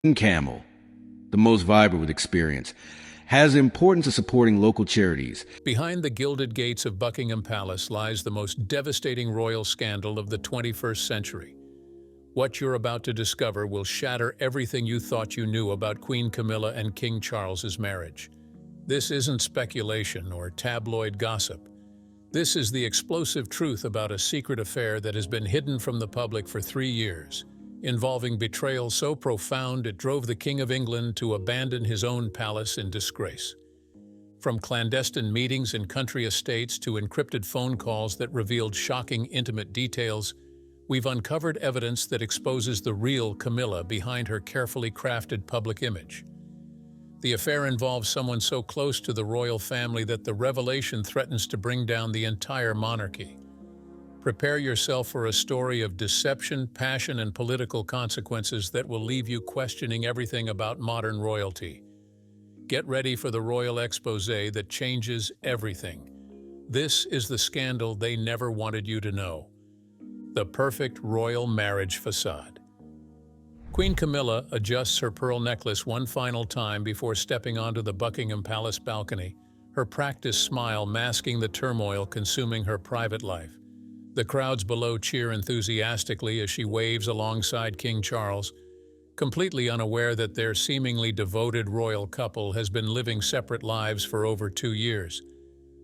King Camel, the most vibrant with experience, has the importance of supporting local charities. Behind the gilded gates of Buckingham Palace lies the most devastating royal scandal of the 21st century. What you're about to discover will shatter everything you thought you knew about Queen Camilla and King Charles's marriage. This isn't speculation or tabloid gossip. This is the explosive truth about a secret affair that has been hidden from the public for 3 years, involving betrayal so profound it drove the King of England to abandon his own palace in disgrace. From clandestine meetings in country estates to encrypted phone calls that revealed shocking intimate details, we've uncovered evidence that exposes the real Camilla behind her carefully crafted public image. The affair involves someone so close to the royal family that the revelation threatens to bring down the entire monarchy. Prepare yourself for a story of deception, passion, and political consequences that will leave you questioning everything about modern royalty. Get ready for the royal exposé that changes everything. This is the scandal they never wanted you to know. The perfect royal marriage facade. Queen Camilla adjusts her pearl necklace one final time before stepping onto the Buckingham Palace balcony, her practiced smile masking the turmoil consuming her private life. The crowds below cheer enthusiastically as she waves alongside King Charles, completely unaware that their seemingly devoted royal couple has been living separate lives for over 2 years.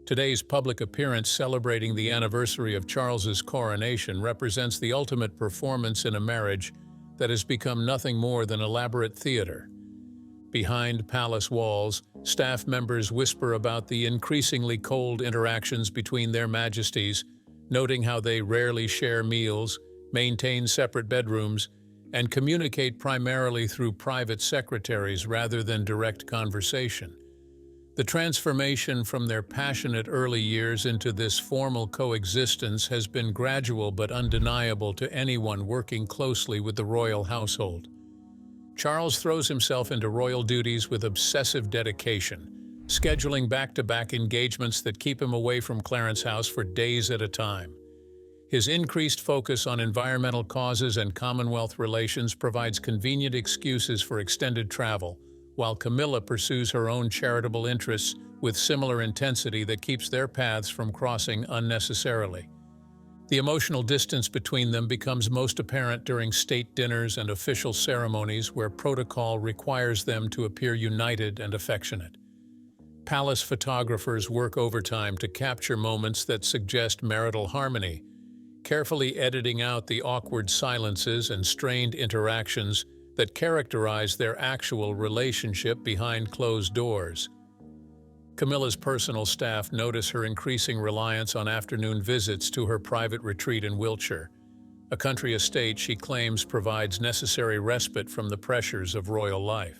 Today's public appearance celebrating the anniversary of Charles's coronation represents the ultimate performance in a marriage that has become nothing more than elaborate theater. Behind palace walls, staff members whisper about the increasingly cold interactions between their majesties, noting how they rarely share meals, maintain separate bedrooms, and communicate primarily through private secretaries rather than direct conversation. The transformation from their passionate early years into this formal coexistence has been gradual but undeniable to anyone working closely with the royal household. Charles throws himself into royal duties with obsessive dedication, scheduling back-to-back engagements that keep him away from Clarence House for days at a time. His increased focus on environmental causes and Commonwealth relations provides convenient excuses for extended travel, while Camilla pursues her own charitable interests with similar intensity that keeps their paths from crossing unnecessarily. The emotional distance between them becomes most apparent during state dinners and official ceremonies where protocol requires them to appear united and affectionate. Palace photographers work overtime to capture moments that suggest marital harmony, carefully editing out the awkward silences and strained interactions that characterize their actual relationship behind closed doors. Camilla's personal staff notice her increasing reliance on afternoon visits to her private retreat in Wiltshire, a country estate she claims provides necessary respite from the pressures of royal life.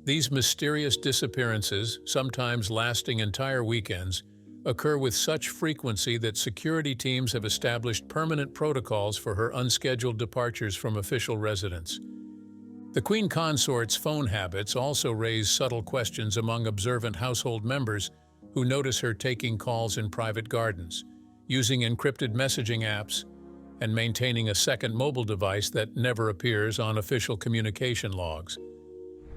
These mysterious disappearances, sometimes lasting entire weekends, occur with such frequency that security teams have established permanent protocols for her unscheduled departures from official residence. The Queen Consort's phone habits also raise subtle questions among observant household members who notice her taking calls in private gardens, using encrypted messaging apps, and maintaining a second mobile device that never appears on official communication logs.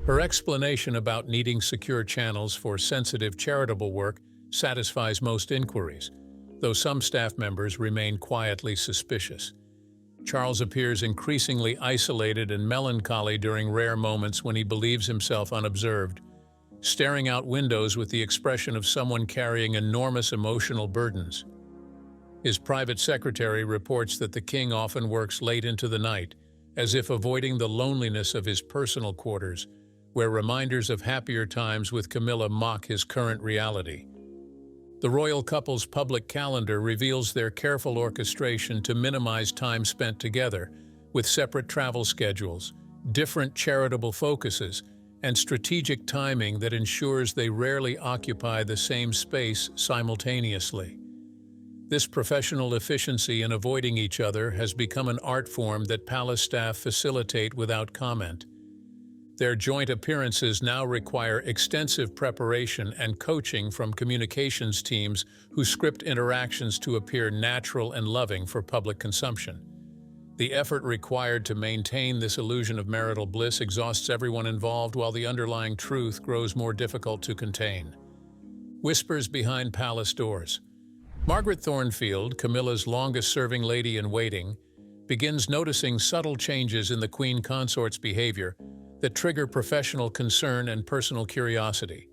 Her explanation about needing secure channels for sensitive charitable work satisfies most inquiries, though some staff members remain quietly suspicious. Charles appears increasingly isolated and melancholy during rare moments when he believes himself unobserved, staring out windows with the expression of someone carrying enormous emotional burdens. His private secretary reports that the king often works late into the night, as if avoiding the loneliness of his personal quarters, where reminders of happier times with Camilla mock his current reality. The royal couple's public calendar reveals their careful orchestration to minimize time spent together, with separate travel schedules, different charitable focuses, and strategic timing that ensures they rarely occupy the same space simultaneously. This professional efficiency in avoiding each other has become an art form that palace staff facilitate without comment. Their joint appearances now require extensive preparation and coaching from communications teams who script interactions to appear natural and loving for public consumption. The effort required to maintain this illusion of marital bliss exhausts everyone involved, while the underlying truth grows more difficult to contain. Whispers behind palace doors. Margaret Thornfield, Camilla's longest-serving lady-in-waiting, begins noticing subtle changes in the Queen Consort's behavior that trigger professional concern and personal curiosity.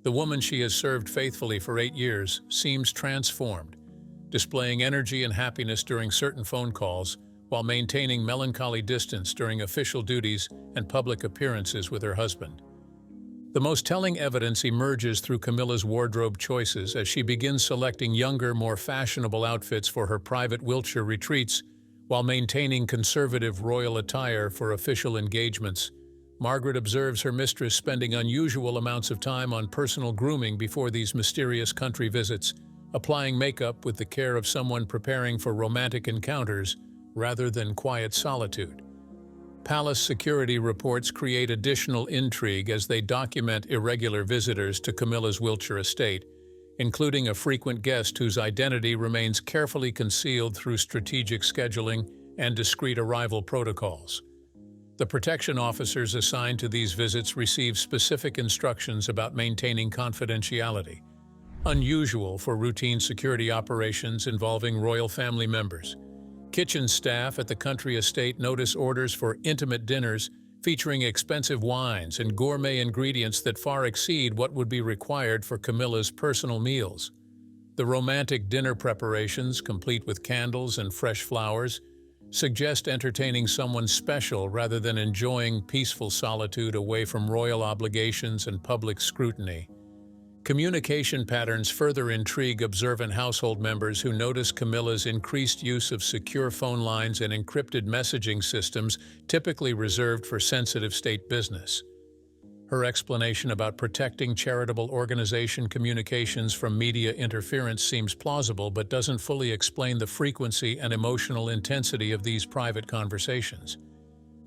The woman she has served faithfully for 8 years seems transformed, displaying energy and happiness during certain phone calls while maintaining melancholy distance during official duties and public appearances with her husband. The most telling evidence emerges through Camilla's wardrobe choices as she begins selecting younger, more fashionable outfits for her private Wiltshire retreats while maintaining conservative royal attire for official engagements. Margaret observes her mistress spending unusual amounts of time on personal grooming before these mysterious country visits, applying makeup with the care of someone preparing for romantic encounters rather than quiet solitude. Palace security reports create additional intrigue as they document irregular visitors to Camilla's Wiltshire estate, including a frequent guest whose identity remains carefully concealed through strategic scheduling and discreet arrival protocols. The protection officers assigned to these visits receive specific instructions about maintaining confidentiality, unusual for routine security operations involving royal family members. Kitchen staff at the country estate notice orders for intimate dinners featuring expensive wines and gourmet ingredients that far exceed what would be required for Camilla's personal meals. The romantic dinner preparations, complete with candles and fresh flowers, suggest entertaining someone special rather than enjoying peaceful solitude away from royal obligations and public scrutiny. Communication patterns further intrigue observant household members who notice Camilla's increased use of secure phone lines and encrypted messaging systems typically reserved for sensitive state business. Her explanation about protecting charitable organization communications from media interference seems plausible but doesn't fully explain the frequency and emotional intensity of these private conversations.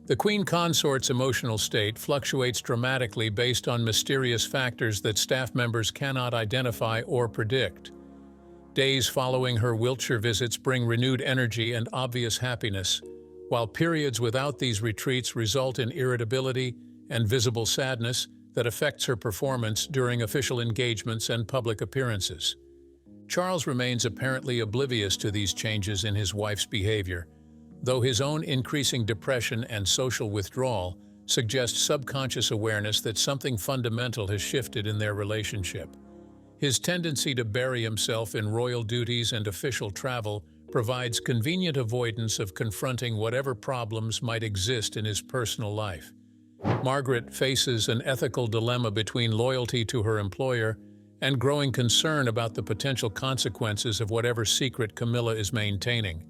The Queen Consort's emotional state fluctuates dramatically based on mysterious factors that staff members cannot identify or predict. Days following her Wiltshire visits bring renewed energy and obvious happiness, while periods without these retreats result in irritability and visible sadness that affects her performance during official engagements and public appearances. Charles remains apparently oblivious to these changes in his wife's behavior, though his own increasing depression and social withdrawal suggest subconscious awareness that something fundamental has shifted in their relationship. His tendency to bury himself in royal duties and official travel provides convenient avoidance of confronting whatever problems might exist in his personal life. Margaret faces an ethical dilemma between loyalty to her employer and growing concern about the potential consequences of whatever secret Camilla is maintaining.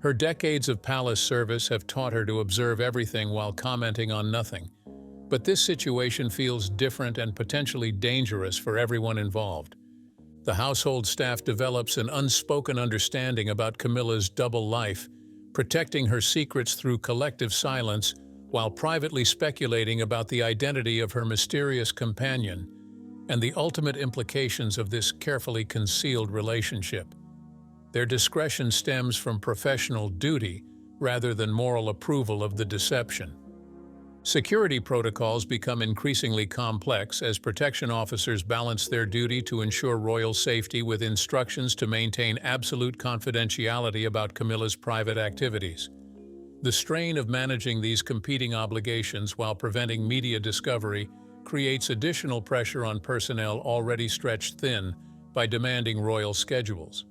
Her decades of palace service have taught her to observe everything while commenting on nothing, but this situation feels different and potentially dangerous for everyone involved. The household staff develops an unspoken understanding about Camilla's double life, protecting her secrets through collective silence while privately speculating about the identity of her mysterious companion and the ultimate implications of this carefully concealed relationship. Their discretion stems from professional duty rather than moral approval of the deception. Security protocols become increasingly complex as protection officers balance their duty to ensure royal safety with instructions to maintain absolute confidentiality about Camilla's private activities. The strain of managing these competing obligations while preventing media discovery creates additional pressure on personnel already stretched thin by demanding royal schedules.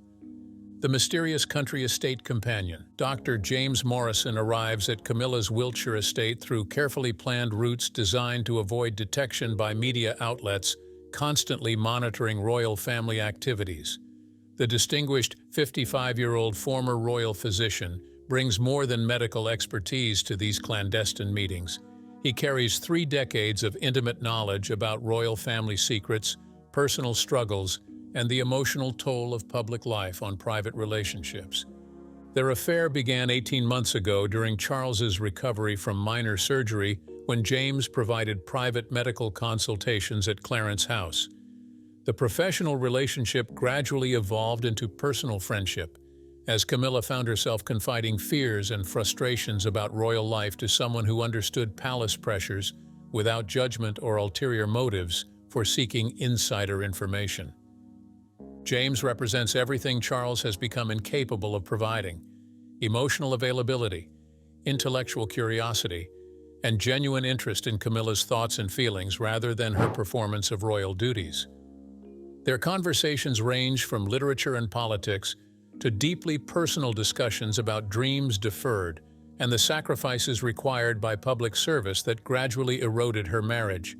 The mysterious country estate companion, Dr. James Morrison, arrives at Camilla's Wiltshire estate through carefully planned routes designed to avoid detection by media outlets constantly monitoring royal family activities. The distinguished 55-year-old former royal physician brings more than medical expertise to these clandestine meetings. He carries 3 decades of intimate knowledge about royal family secrets, personal struggles, and the emotional toll of public life on private relationships. Their affair began 18 months ago during Charles's recovery from minor surgery when James provided private medical consultations at Clarence House. The professional relationship gradually evolved into personal friendship, as Camilla found herself confiding fears and frustrations about royal life to someone who understood palace pressures without judgment or ulterior motives for seeking insider information. James represents everything Charles has become incapable of providing: emotional availability, intellectual curiosity, and genuine interest in Camilla's thoughts and feelings rather than her performance of royal duties. Their conversations range from literature and politics to deeply personal discussions about dreams deferred and the sacrifices required by public service that gradually eroded her marriage.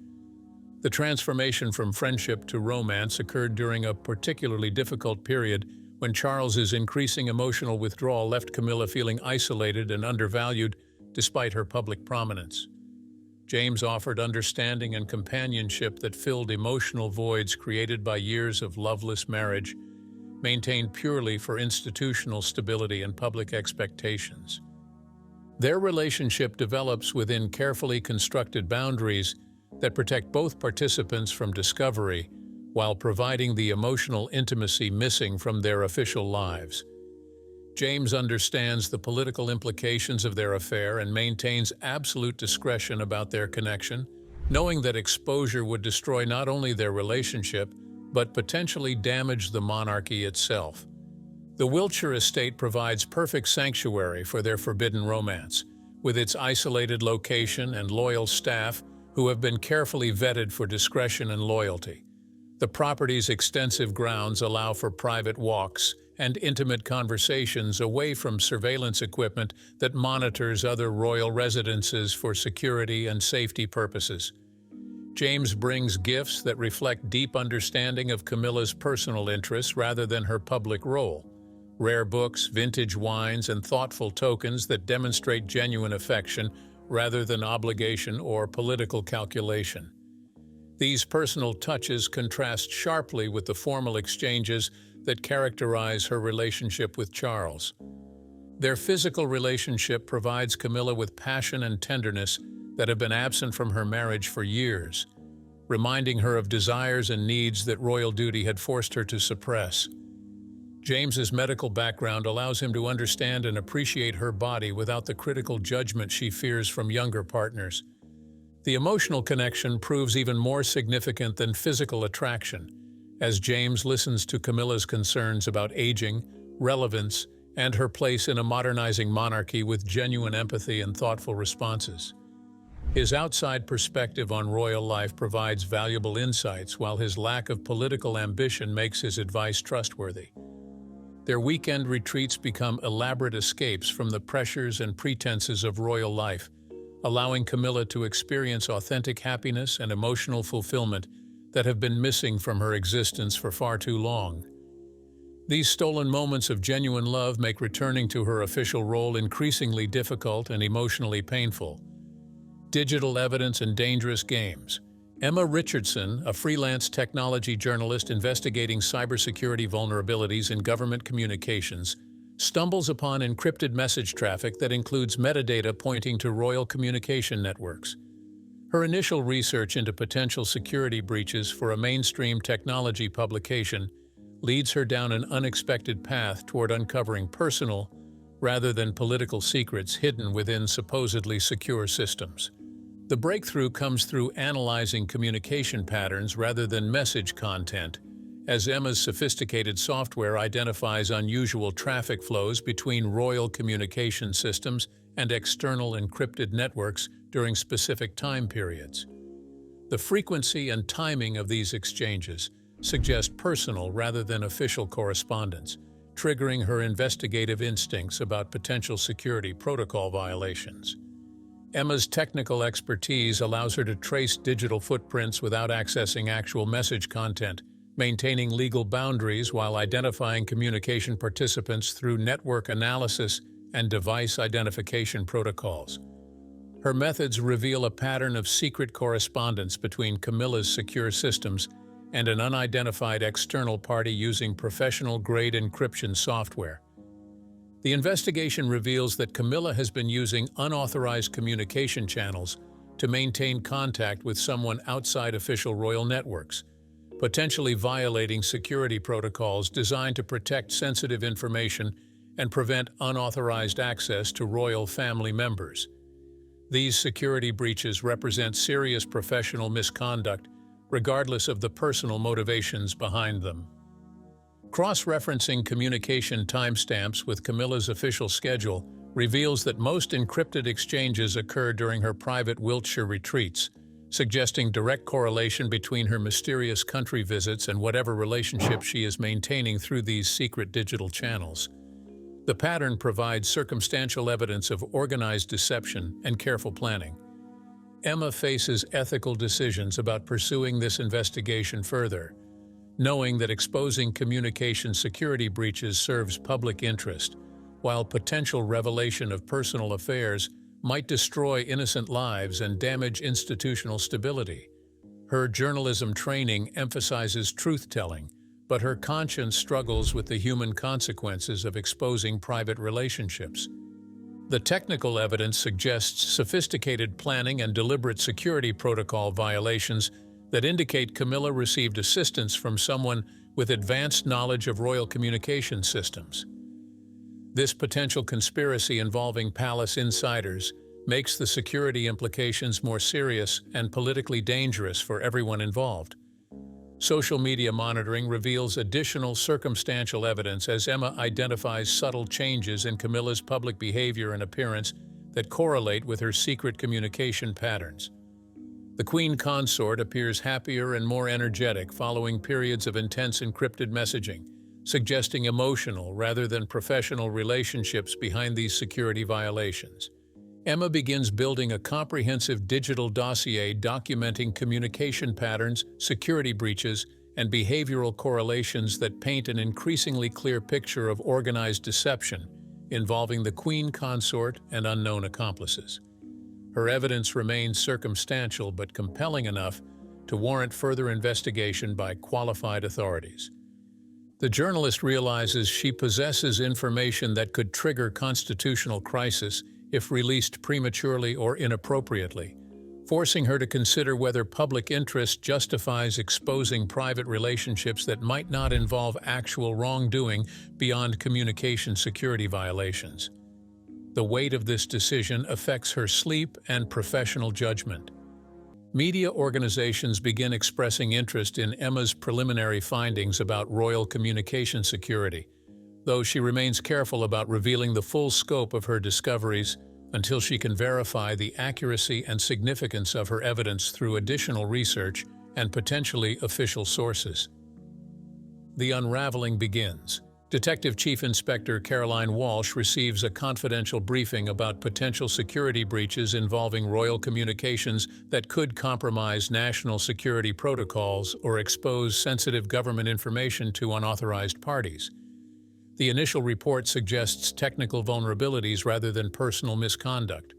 The transformation from friendship to romance occurred during a particularly difficult period when Charles's increasing emotional withdrawal left Camilla feeling isolated and undervalued despite her public prominence. James offered understanding and companionship that filled emotional voids created by years of loveless marriage, maintained purely for institutional stability and public expectations. Their relationship develops within carefully constructed boundaries that protect both participants from discovery while providing the emotional intimacy missing from their official lives. James understands the political implications of their affair and maintains absolute discretion about their connection, knowing that exposure would destroy not only their relationship, but potentially damage the monarchy itself. The Wiltshire estate provides perfect sanctuary for their forbidden romance, with its isolated location and loyal staff who have been carefully vetted for discretion and loyalty. The property's extensive grounds allow for private walks and intimate conversations away from surveillance equipment that monitors other royal residences for security and safety purposes. James brings gifts that reflect deep understanding of Camilla's personal interests rather than her public role: rare books, vintage wines, and thoughtful tokens that demonstrate genuine affection rather than obligation or political calculation. These personal touches contrast sharply with the formal exchanges that characterize her relationship with Charles. Their physical relationship provides Camilla with passion and tenderness that have been absent from her marriage for years, reminding her of desires and needs that royal duty had forced her to suppress. James's medical background allows him to understand and appreciate her body without the critical judgment she fears from younger partners. The emotional connection proves even more significant than physical attraction, as James listens to Camilla's concerns about aging, relevance, and her place in a modernizing monarchy with genuine empathy and thoughtful responses. His outside perspective on royal life provides valuable insights, while his lack of political ambition makes his advice trustworthy. Their weekend retreats become elaborate escapes from the pressures and pretenses of royal life, allowing Camilla to experience authentic happiness and emotional fulfillment that have been missing from her existence for far too long. These stolen moments of genuine love make returning to her official role increasingly difficult and emotionally painful. Digital evidence and dangerous games. Emma Richardson, a freelance technology journalist investigating cybersecurity vulnerabilities in government communications, stumbles upon encrypted message traffic that includes metadata pointing to royal communication networks. Her initial research into potential security breaches for a mainstream technology publication leads her down an unexpected path toward uncovering personal, rather than political secrets hidden within supposedly secure systems. The breakthrough comes through analyzing communication patterns rather than message content, as Emma's sophisticated software identifies unusual traffic flows between royal communication systems and external encrypted networks during specific time periods. The frequency and timing of these exchanges suggest personal rather than official correspondence, triggering her investigative instincts about potential security protocol violations. Emma's technical expertise allows her to trace digital footprints without accessing actual message content, maintaining legal boundaries while identifying communication participants through network analysis and device identification protocols. Her methods reveal a pattern of secret correspondence between Camilla's secure systems and an unidentified external party using professional-grade encryption software. The investigation reveals that Camilla has been using unauthorized communication channels to maintain contact with someone outside official royal networks, potentially violating security protocols designed to protect sensitive information and prevent unauthorized access to royal family members. These security breaches represent serious professional misconduct, regardless of the personal motivations behind them. Cross-referencing communication timestamps with Camilla's official schedule reveals that most encrypted exchanges occur during her private Wiltshire retreats, suggesting direct correlation between her mysterious country visits and whatever relationship she is maintaining through these secret digital channels. The pattern provides circumstantial evidence of organized deception and careful planning. Emma faces ethical decisions about pursuing this investigation further, knowing that exposing communication security breaches serves public interest, while potential revelation of personal affairs might destroy innocent lives and damage institutional stability. Her journalism training emphasizes truth-telling, but her conscience struggles with the human consequences of exposing private relationships. The technical evidence suggests sophisticated planning and deliberate security protocol violations that indicate Camilla received assistance from someone with advanced knowledge of royal communication systems. This potential conspiracy involving palace insiders makes the security implications more serious and politically dangerous for everyone involved. Social media monitoring reveals additional circumstantial evidence as Emma identifies subtle changes in Camilla's public behavior and appearance that correlate with her secret communication patterns. The Queen Consort appears happier and more energetic following periods of intense encrypted messaging, suggesting emotional rather than professional relationships behind these security violations. Emma begins building a comprehensive digital dossier documenting communication patterns, security breaches, and behavioral correlations that paint an increasingly clear picture of organized deception involving the Queen Consort and unknown accomplices. Her evidence remains circumstantial but compelling enough to warrant further investigation by qualified authorities. The journalist realizes she possesses information that could trigger constitutional crisis if released prematurely or inappropriately, forcing her to consider whether public interest justifies exposing private relationships that might not involve actual wrongdoing beyond communication security violations. The weight of this decision affects her sleep and professional judgment. Media organizations begin expressing interest in Emma's preliminary findings about royal communication security, though she remains careful about revealing the full scope of her discoveries until she can verify the accuracy and significance of her evidence through additional research and potentially official sources. The unraveling begins. Detective Chief Inspector Caroline Walsh receives a confidential briefing about potential security breaches involving royal communications that could compromise national security protocols or expose sensitive government information to unauthorized parties. The initial report suggests technical vulnerabilities rather than personal misconduct,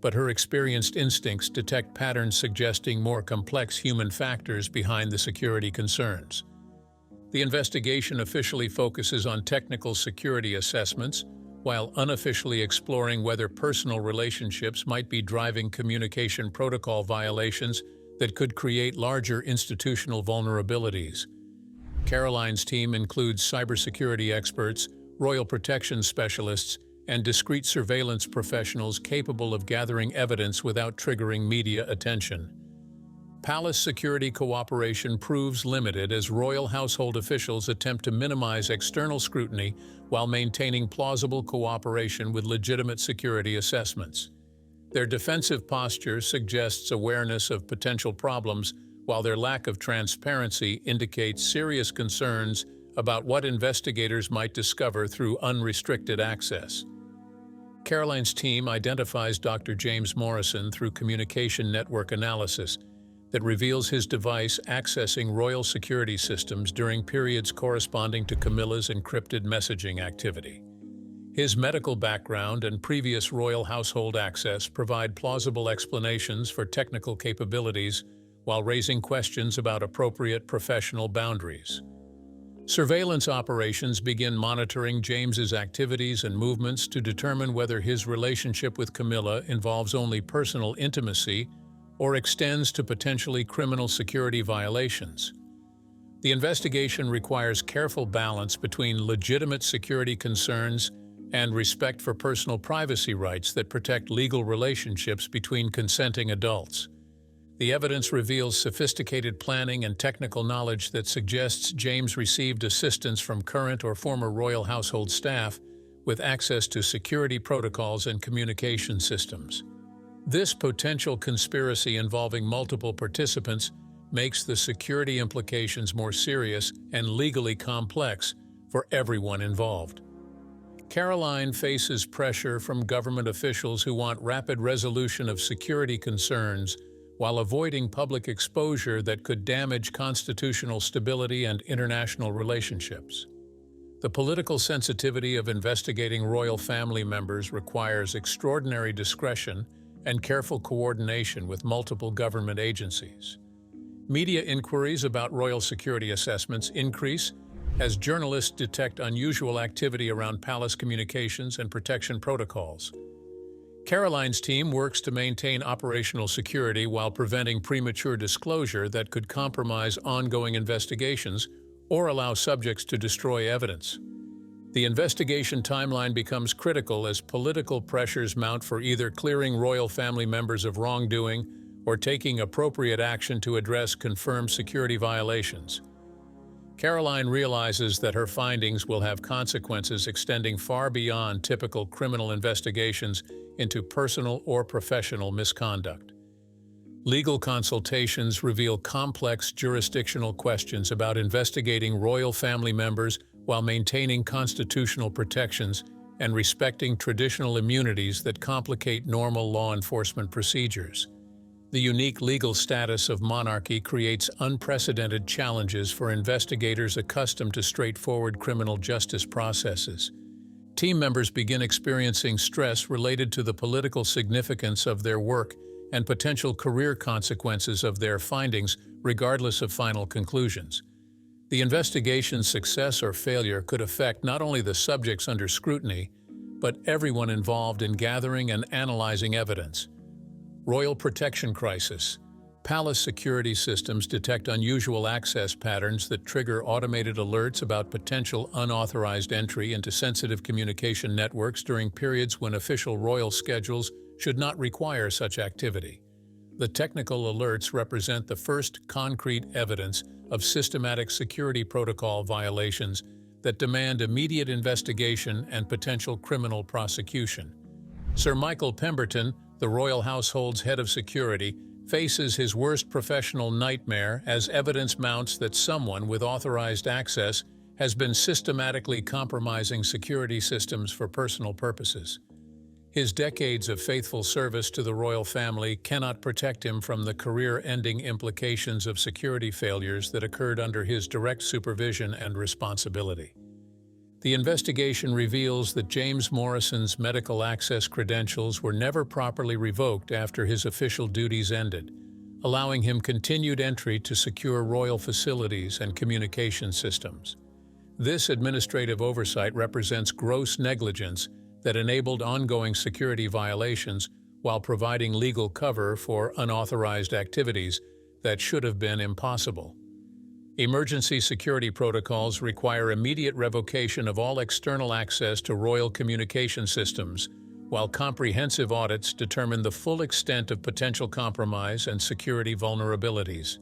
but her experienced instincts detect patterns suggesting more complex human factors behind the security concerns. The investigation officially focuses on technical security assessments, while unofficially exploring whether personal relationships might be driving communication protocol violations that could create larger institutional vulnerabilities. Caroline's team includes cybersecurity experts, royal protection specialists, and discreet surveillance professionals capable of gathering evidence without triggering media attention. Palace security cooperation proves limited as royal household officials attempt to minimize external scrutiny while maintaining plausible cooperation with legitimate security assessments. Their defensive posture suggests awareness of potential problems, while their lack of transparency indicates serious concerns about what investigators might discover through unrestricted access. Caroline's team identifies Dr. James Morrison through communication network analysis that reveals his device accessing royal security systems during periods corresponding to Camilla's encrypted messaging activity. His medical background and previous royal household access provide plausible explanations for technical capabilities while raising questions about appropriate professional boundaries. Surveillance operations begin monitoring James's activities and movements to determine whether his relationship with Camilla involves only personal intimacy or extends to potentially criminal security violations. The investigation requires careful balance between legitimate security concerns and respect for personal privacy rights that protect legal relationships between consenting adults. The evidence reveals sophisticated planning and technical knowledge that suggests James received assistance from current or former royal household staff with access to security protocols and communication systems. This potential conspiracy involving multiple participants makes the security implications more serious and legally complex for everyone involved. Caroline faces pressure from government officials who want rapid resolution of security concerns while avoiding public exposure that could damage constitutional stability and international relationships. The political sensitivity of investigating royal family members requires extraordinary discretion and careful coordination with multiple government agencies. Media inquiries about royal security assessments increase as journalists detect unusual activity around palace communications and protection protocols. Caroline's team works to maintain operational security while preventing premature disclosure that could compromise ongoing investigations or allow subjects to destroy evidence. The investigation timeline becomes critical as political pressures mount for either clearing royal family members of wrongdoing or taking appropriate action to address confirmed security violations. Caroline realizes that her findings will have consequences extending far beyond typical criminal investigations into personal or professional misconduct. Legal consultations reveal complex jurisdictional questions about investigating royal family members while maintaining constitutional protections and respecting traditional immunities that complicate normal law enforcement procedures. The unique legal status of monarchy creates unprecedented challenges for investigators accustomed to straightforward criminal justice processes. Team members begin experiencing stress related to the political significance of their work and potential career consequences of their findings, regardless of final conclusions. The investigation's success or failure could affect not only the subjects under scrutiny, but everyone involved in gathering and analyzing evidence. Royal protection crisis. Palace security systems detect unusual access patterns that trigger automated alerts about potential unauthorized entry into sensitive communication networks during periods when official royal schedules should not require such activity. The technical alerts represent the first concrete evidence of systematic security protocol violations that demand immediate investigation and potential criminal prosecution. Sir Michael Pemberton, the royal household's head of security, faces his worst professional nightmare as evidence mounts that someone with authorized access has been systematically compromising security systems for personal purposes. His decades of faithful service to the royal family cannot protect him from the career-ending implications of security failures that occurred under his direct supervision and responsibility. The investigation reveals that James Morrison's medical access credentials were never properly revoked after his official duties ended, allowing him continued entry to secure royal facilities and communication systems. This administrative oversight represents gross negligence that enabled ongoing security violations while providing legal cover for unauthorized activities that should have been impossible. Emergency security protocols require immediate revocation of all external access to royal communication systems, while comprehensive audits determine the full extent of potential compromise and security vulnerabilities.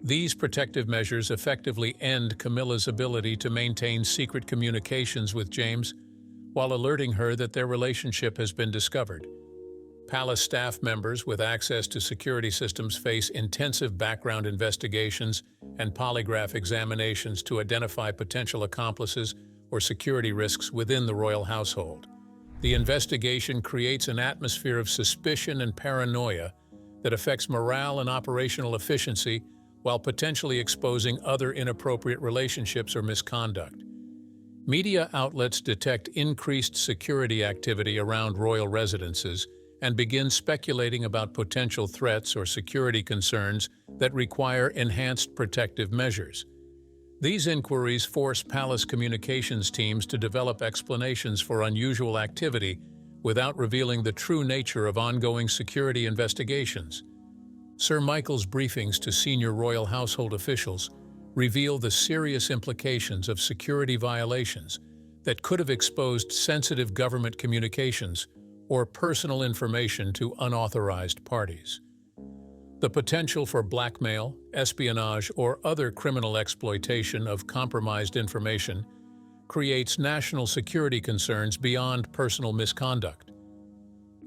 These protective measures effectively end Camilla's ability to maintain secret communications with James, while alerting her that their relationship has been discovered. Palace staff members with access to security systems face intensive background investigations and polygraph examinations to identify potential accomplices or security risks within the royal household. The investigation creates an atmosphere of suspicion and paranoia that affects morale and operational efficiency while potentially exposing other inappropriate relationships or misconduct. Media outlets detect increased security activity around royal residences and begin speculating about potential threats or security concerns that require enhanced protective measures. These inquiries force palace communications teams to develop explanations for unusual activity without revealing the true nature of ongoing security investigations. Sir Michael's briefings to senior royal household officials reveal the serious implications of security violations that could have exposed sensitive government communications or personal information to unauthorized parties. The potential for blackmail, espionage, or other criminal exploitation of compromised information creates national security concerns beyond personal misconduct.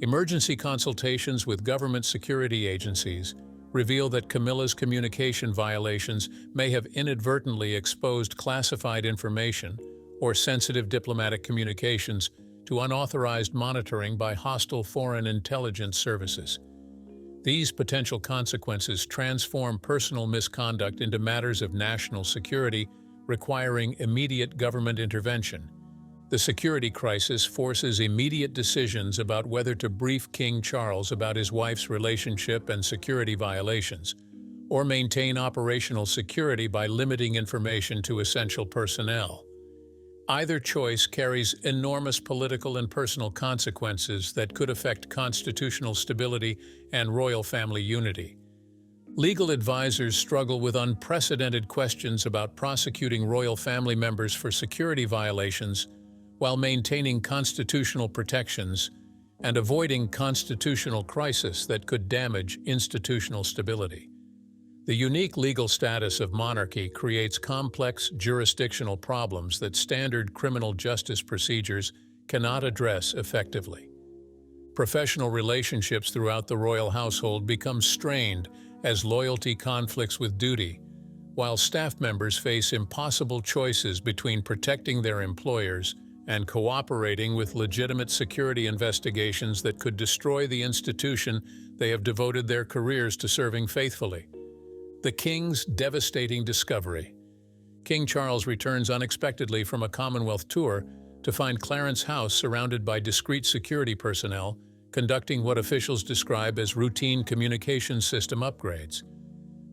Emergency consultations with government security agencies reveal that Camilla's communication violations may have inadvertently exposed classified information or sensitive diplomatic communications to unauthorized monitoring by hostile foreign intelligence services. These potential consequences transform personal misconduct into matters of national security, requiring immediate government intervention. The security crisis forces immediate decisions about whether to brief King Charles about his wife's relationship and security violations, or maintain operational security by limiting information to essential personnel. Either choice carries enormous political and personal consequences that could affect constitutional stability and royal family unity. Legal advisors struggle with unprecedented questions about prosecuting royal family members for security violations while maintaining constitutional protections and avoiding constitutional crisis that could damage institutional stability. The unique legal status of monarchy creates complex jurisdictional problems that standard criminal justice procedures cannot address effectively. Professional relationships throughout the royal household become strained as loyalty conflicts with duty, while staff members face impossible choices between protecting their employers and cooperating with legitimate security investigations that could destroy the institution they have devoted their careers to serving faithfully. The King's devastating discovery. King Charles returns unexpectedly from a Commonwealth tour to find Clarence House surrounded by discreet security personnel, conducting what officials describe as routine communication system upgrades.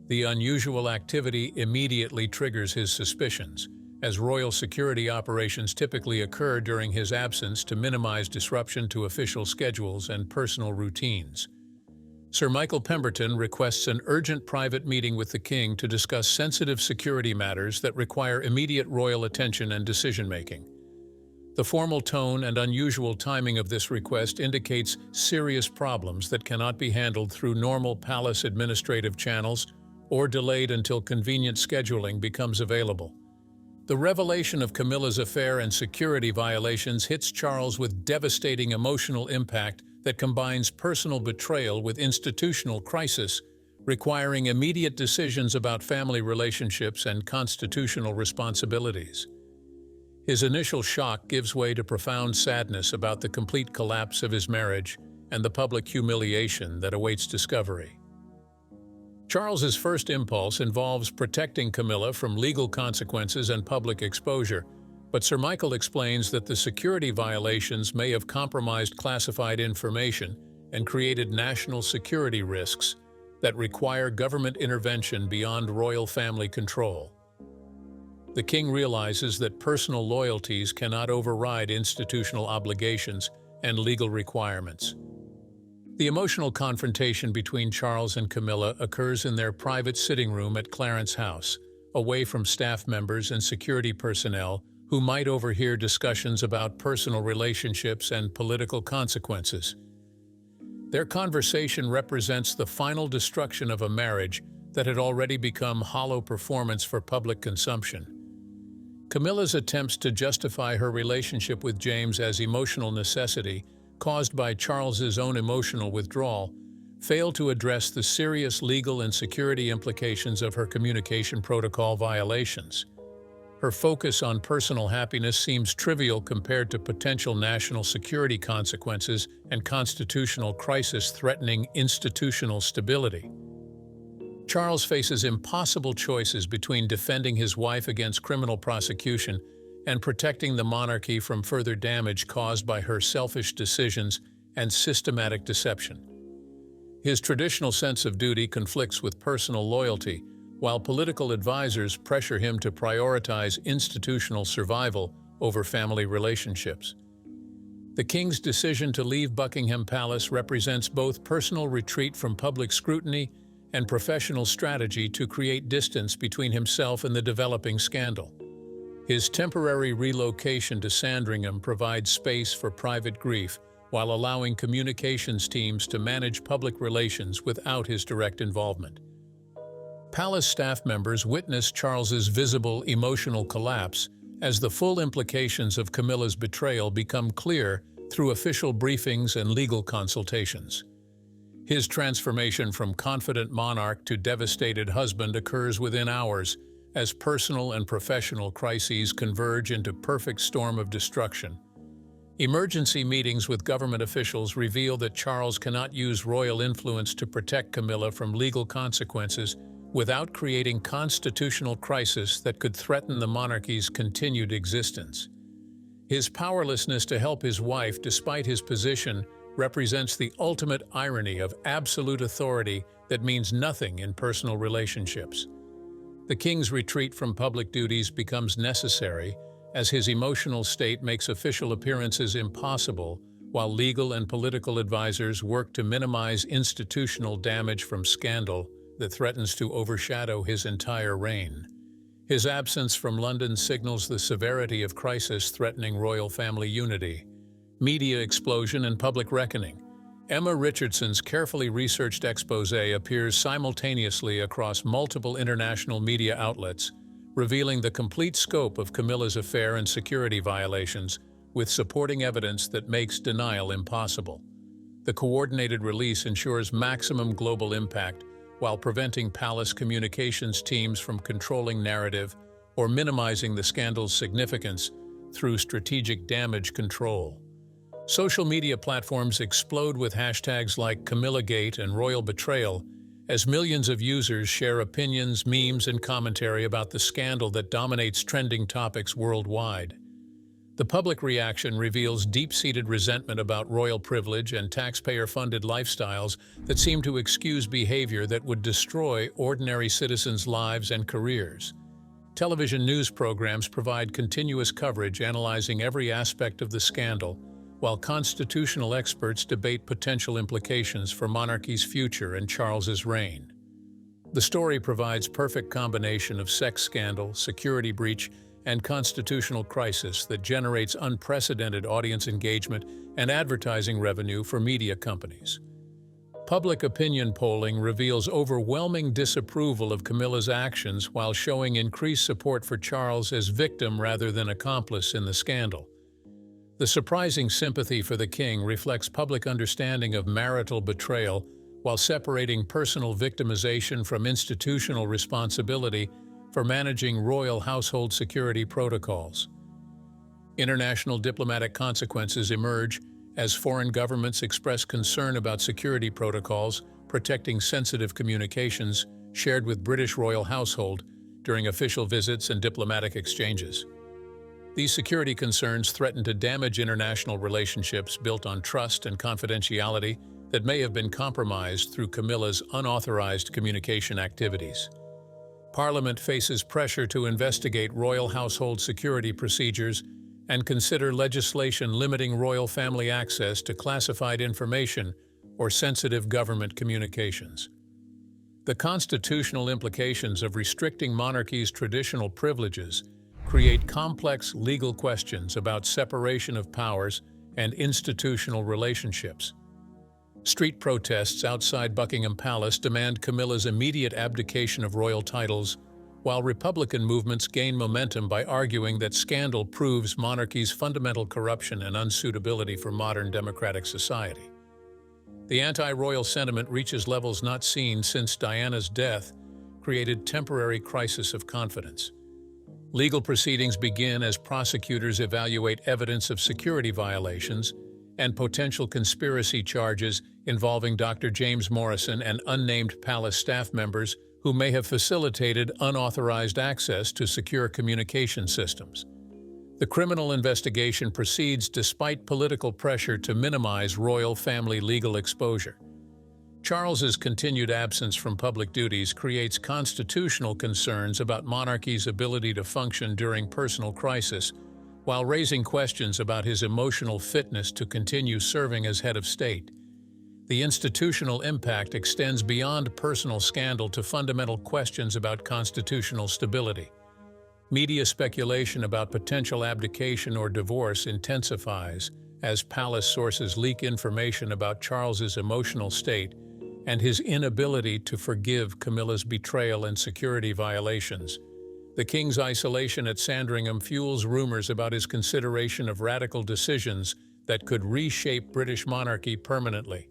The unusual activity immediately triggers his suspicions, as royal security operations typically occur during his absence to minimize disruption to official schedules and personal routines. Sir Michael Pemberton requests an urgent private meeting with the King to discuss sensitive security matters that require immediate royal attention and decision-making. The formal tone and unusual timing of this request indicates serious problems that cannot be handled through normal palace administrative channels or delayed until convenient scheduling becomes available. The revelation of Camilla's affair and security violations hits Charles with devastating emotional impact that combines personal betrayal with institutional crisis, requiring immediate decisions about family relationships and constitutional responsibilities. His initial shock gives way to profound sadness about the complete collapse of his marriage and the public humiliation that awaits discovery. Charles's first impulse involves protecting Camilla from legal consequences and public exposure, but Sir Michael explains that the security violations may have compromised classified information and created national security risks that require government intervention beyond royal family control. The King realizes that personal loyalties cannot override institutional obligations and legal requirements. The emotional confrontation between Charles and Camilla occurs in their private sitting room at Clarence House, away from staff members and security personnel who might overhear discussions about personal relationships and political consequences. Their conversation represents the final destruction of a marriage that had already become hollow performance for public consumption. Camilla's attempts to justify her relationship with James as emotional necessity, caused by Charles's own emotional withdrawal, fail to address the serious legal and security implications of her communication protocol violations. Her focus on personal happiness seems trivial compared to potential national security consequences and constitutional crisis threatening institutional stability. Charles faces impossible choices between defending his wife against criminal prosecution and protecting the monarchy from further damage caused by her selfish decisions and systematic deception. His traditional sense of duty conflicts with personal loyalty, while political advisors pressure him to prioritize institutional survival over family relationships. The King's decision to leave Buckingham Palace represents both personal retreat from public scrutiny and professional strategy to create distance between himself and the developing scandal. His temporary relocation to Sandringham provides space for private grief while allowing communications teams to manage public relations without his direct involvement. Palace staff members witness Charles's visible emotional collapse as the full implications of Camilla's betrayal become clear through official briefings and legal consultations. His transformation from confident monarch to devastated husband occurs within hours as personal and professional crises converge into perfect storm of destruction. Emergency meetings with government officials reveal that Charles cannot use royal influence to protect Camilla from legal consequences without creating constitutional crisis that could threaten the monarchy's continued existence. His powerlessness to help his wife despite his position represents the ultimate irony of absolute authority that means nothing in personal relationships. The king's retreat from public duties becomes necessary as his emotional state makes official appearances impossible, while legal and political advisors work to minimize institutional damage from scandal that threatens to overshadow his entire reign. His absence from London signals the severity of crisis threatening royal family unity. Media explosion and public reckoning. Emma Richardson's carefully researched exposé appears simultaneously across multiple international media outlets, revealing the complete scope of Camilla's affair and security violations, with supporting evidence that makes denial impossible. The coordinated release ensures maximum global impact while preventing palace communications teams from controlling narrative or minimizing the scandal's significance through strategic damage control. Social media platforms explode with hashtags like CamillaGate and Royal Betrayal as millions of users share opinions, memes, and commentary about the scandal that dominates trending topics worldwide. The public reaction reveals deep-seated resentment about royal privilege and taxpayer-funded lifestyles that seem to excuse behavior that would destroy ordinary citizens' lives and careers. Television news programs provide continuous coverage analyzing every aspect of the scandal, while constitutional experts debate potential implications for monarchy's future and Charles's reign. The story provides perfect combination of sex scandal, security breach, and constitutional crisis that generates unprecedented audience engagement and advertising revenue for media companies. Public opinion polling reveals overwhelming disapproval of Camilla's actions while showing increased support for Charles as victim rather than accomplice in the scandal. The surprising sympathy for the king reflects public understanding of marital betrayal while separating personal victimization from institutional responsibility for managing royal household security protocols. International diplomatic consequences emerge as foreign governments express concern about security protocols protecting sensitive communications shared with British royal household during official visits and diplomatic exchanges. These security concerns threaten to damage international relationships built on trust and confidentiality that may have been compromised through Camilla's unauthorized communication activities. Parliament faces pressure to investigate royal household security procedures and consider legislation limiting royal family access to classified information or sensitive government communications. The constitutional implications of restricting monarchy's traditional privileges create complex legal questions about separation of powers and institutional relationships. Street protests outside Buckingham Palace demand Camilla's immediate abdication of royal titles, while Republican movements gain momentum by arguing that scandal proves monarchy's fundamental corruption and unsuitability for modern democratic society. The anti-royal sentiment reaches levels not seen since Diana's death, created temporary crisis of confidence. Legal proceedings begin as prosecutors evaluate evidence of security violations and potential conspiracy charges involving Dr. James Morrison and unnamed palace staff members who may have facilitated unauthorized access to secure communication systems. The criminal investigation proceeds despite political pressure to minimize royal family legal exposure. Charles's continued absence from public duties creates constitutional concerns about monarchy's ability to function during personal crisis, while raising questions about his emotional fitness to continue serving as head of state. The institutional impact extends beyond personal scandal to fundamental questions about constitutional stability. Media speculation about potential abdication or divorce intensifies as palace sources leak information about Charles's emotional state and his inability to forgive Camilla's betrayal and security violations. The king's isolation at Sandringham fuels rumors about his consideration of radical decisions that could reshape British monarchy permanently.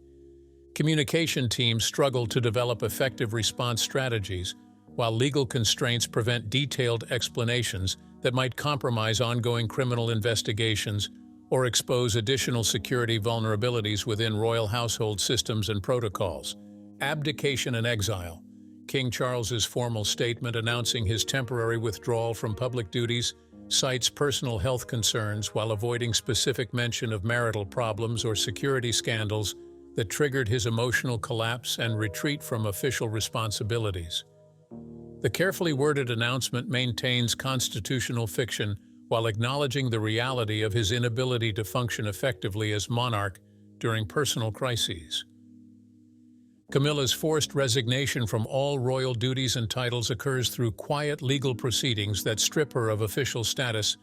Communication teams struggle to develop effective response strategies, while legal constraints prevent detailed explanations that might compromise ongoing criminal investigations or expose additional security vulnerabilities within royal household systems and protocols. Abdication and exile. King Charles's formal statement announcing his temporary withdrawal from public duties cites personal health concerns while avoiding specific mention of marital problems or security scandals that triggered his emotional collapse and retreat from official responsibilities. The carefully worded announcement maintains constitutional fiction while acknowledging the reality of his inability to function effectively as monarch during personal crises. Camilla's forced resignation from all royal duties and titles occurs through quiet legal proceedings that strip her of official status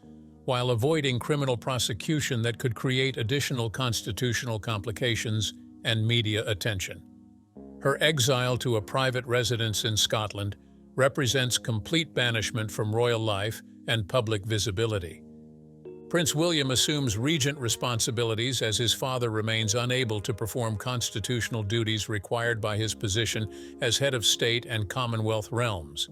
while avoiding criminal prosecution that could create additional constitutional complications and media attention. Her exile to a private residence in Scotland represents complete banishment from royal life and public visibility. Prince William assumes regent responsibilities as his father remains unable to perform constitutional duties required by his position as head of state and Commonwealth realms.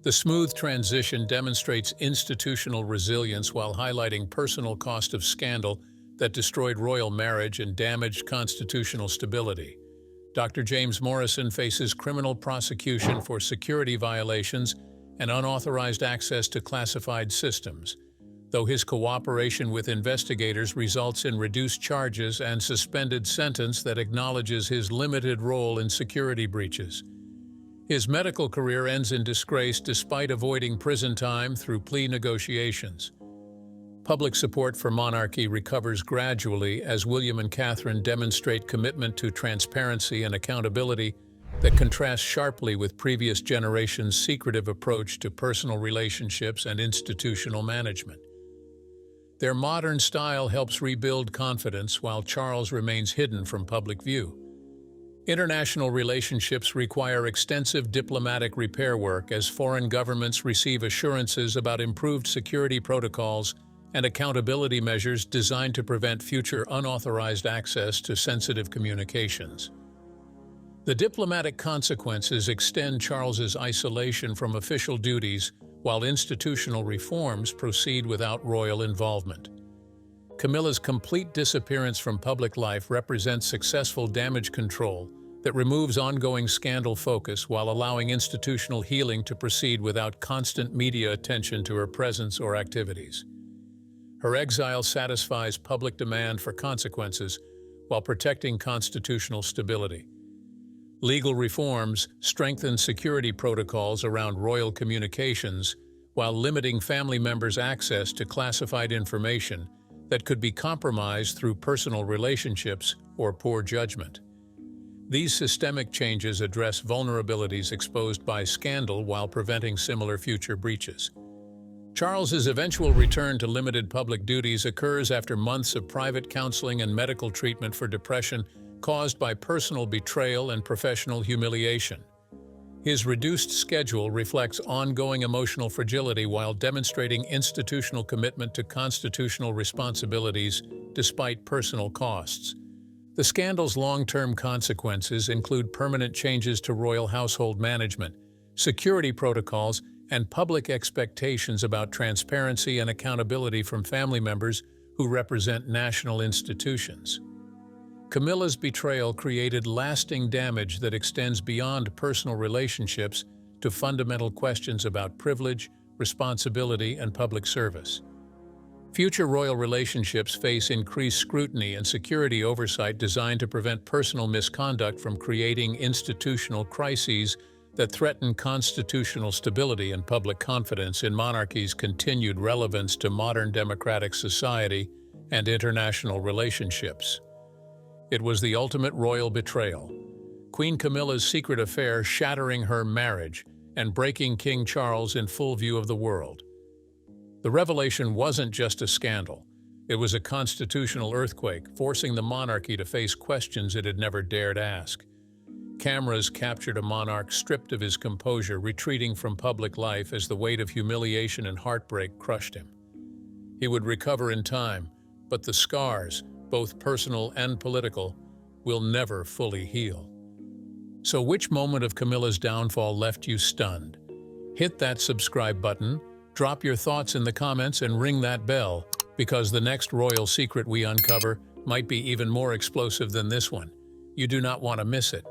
The smooth transition demonstrates institutional resilience while highlighting personal cost of scandal that destroyed royal marriage and damaged constitutional stability. Dr. James Morrison faces criminal prosecution for security violations and unauthorized access to classified systems, though his cooperation with investigators results in reduced charges and suspended sentence that acknowledges his limited role in security breaches. His medical career ends in disgrace despite avoiding prison time through plea negotiations. Public support for monarchy recovers gradually as William and Catherine demonstrate commitment to transparency and accountability that contrasts sharply with previous generations' secretive approach to personal relationships and institutional management. Their modern style helps rebuild confidence while Charles remains hidden from public view. International relationships require extensive diplomatic repair work as foreign governments receive assurances about improved security protocols and accountability measures designed to prevent future unauthorized access to sensitive communications. The diplomatic consequences extend Charles's isolation from official duties while institutional reforms proceed without royal involvement. Camilla's complete disappearance from public life represents successful damage control that removes ongoing scandal focus while allowing institutional healing to proceed without constant media attention to her presence or activities. Her exile satisfies public demand for consequences while protecting constitutional stability. Legal reforms strengthen security protocols around royal communications while limiting family members' access to classified information that could be compromised through personal relationships or poor judgment. These systemic changes address vulnerabilities exposed by scandal while preventing similar future breaches. Charles's eventual return to limited public duties occurs after months of private counseling and medical treatment for depression caused by personal betrayal and professional humiliation. His reduced schedule reflects ongoing emotional fragility while demonstrating institutional commitment to constitutional responsibilities despite personal costs. The scandal's long-term consequences include permanent changes to royal household management, security protocols, and public expectations about transparency and accountability from family members who represent national institutions. Camilla's betrayal created lasting damage that extends beyond personal relationships to fundamental questions about privilege, responsibility, and public service. Future royal relationships face increased scrutiny and security oversight designed to prevent personal misconduct from creating institutional crises that threaten constitutional stability and public confidence in monarchy's continued relevance to modern democratic society and international relationships. It was the ultimate royal betrayal. Queen Camilla's secret affair shattering her marriage and breaking King Charles in full view of the world. The revelation wasn't just a scandal. It was a constitutional earthquake, forcing the monarchy to face questions it had never dared ask. Cameras captured a monarch stripped of his composure, retreating from public life as the weight of humiliation and heartbreak crushed him. He would recover in time, but the scars, both personal and political, will never fully heal. So which moment of Camilla's downfall left you stunned? Hit that subscribe button, drop your thoughts in the comments, and ring that bell, because the next royal secret we uncover might be even more explosive than this one. You do not want to miss it.